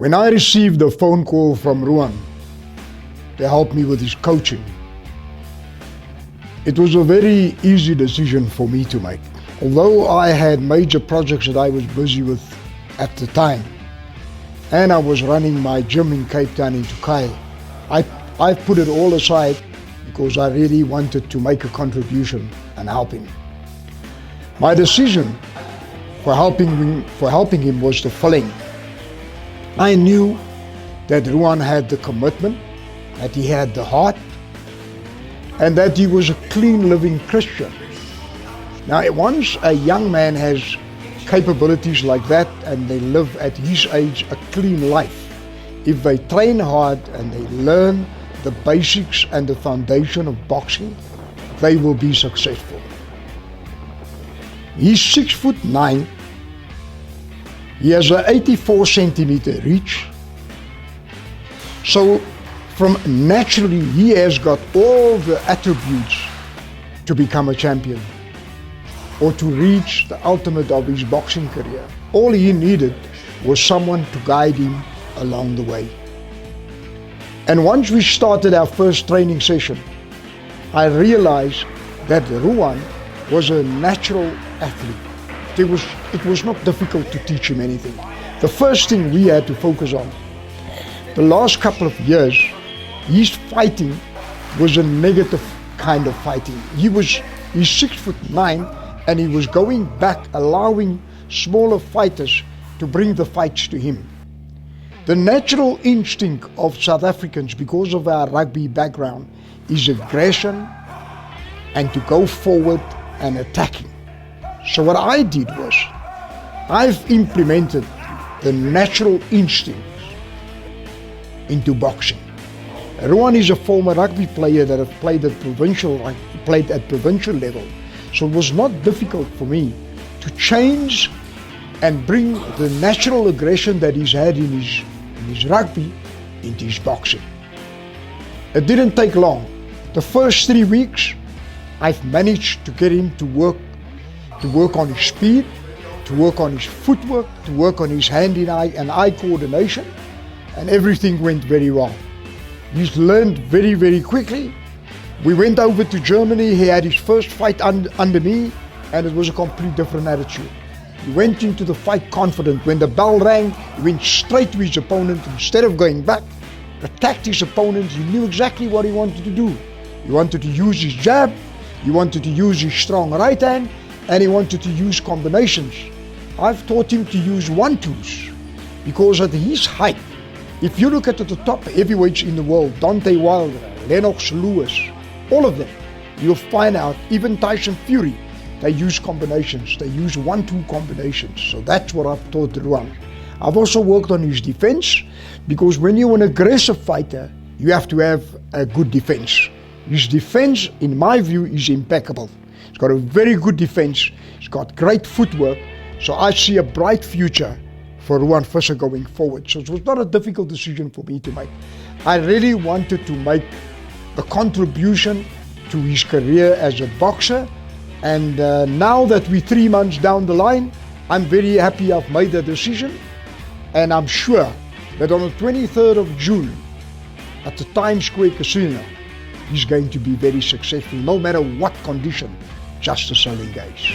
When I received a phone call from Ruann to help me with his coaching, it was a very easy decision for me to make. Although I had major projects that I was busy with at the time, and I was running my gym in Cape Town in Turkey, I put it all aside because I really wanted to make a contribution and help him. My decision for helping him was the following. I knew that Ruann had the commitment, that he had the heart, and that he was a clean living Christian. Now, once a young man has capabilities like that and they live at his age a clean life, if they train hard and they learn the basics and the foundation of boxing, they will be successful. He's 6'9". He has an 84 centimeter reach. So naturally, he has got all the attributes to become a champion or to reach the ultimate of his boxing career. All he needed was someone to guide him along the way. And once we started our first training session, I realized that Ruann was a natural athlete. It was not difficult to teach him anything. The first thing we had to focus on, the last couple of years, his fighting was a negative kind of fighting. He's 6'9", and he was going back, allowing smaller fighters to bring the fights to him. The natural instinct of South Africans, because of our rugby background, is aggression and to go forward and attacking. So what I did was, I've implemented the natural instincts into boxing. Ruann is a former rugby player that have played at provincial level, so it was not difficult for me to change and bring the natural aggression that he's had in his rugby into his boxing. It didn't take long. The first 3 weeks, I've managed to get him to work on his speed, to work on his footwork, to work on his hand and eye coordination, and everything went very well. He's learned very, very quickly. We went over to Germany. He had his first fight under me, and it was a complete different attitude. He went into the fight confident. When the bell rang, he went straight to his opponent. Instead of going back, attacked his opponent. He knew exactly what he wanted to do. He wanted to use his jab, he wanted to use his strong right hand, and he wanted to use combinations. I've taught him to use 1-2s, because at his height, if you look at the top heavyweights in the world, Deontay Wilder, Lennox Lewis, all of them, you'll find out, even Tyson Fury, they use combinations. They use 1-2 combinations. So that's what I've taught Ruann. I've also worked on his defense, because when you're an aggressive fighter, you have to have a good defense. His defense, in my view, is impeccable. He's got a very good defense. He's got great footwork. So I see a bright future for Ruann Visser going forward. So it was not a difficult decision for me to make. I really wanted to make a contribution to his career as a boxer. And now that we're 3 months down the line, I'm very happy I've made the decision. And I'm sure that on the 23rd of June, at the Times Square Casino, he's going to be very successful, no matter what condition justice will engage.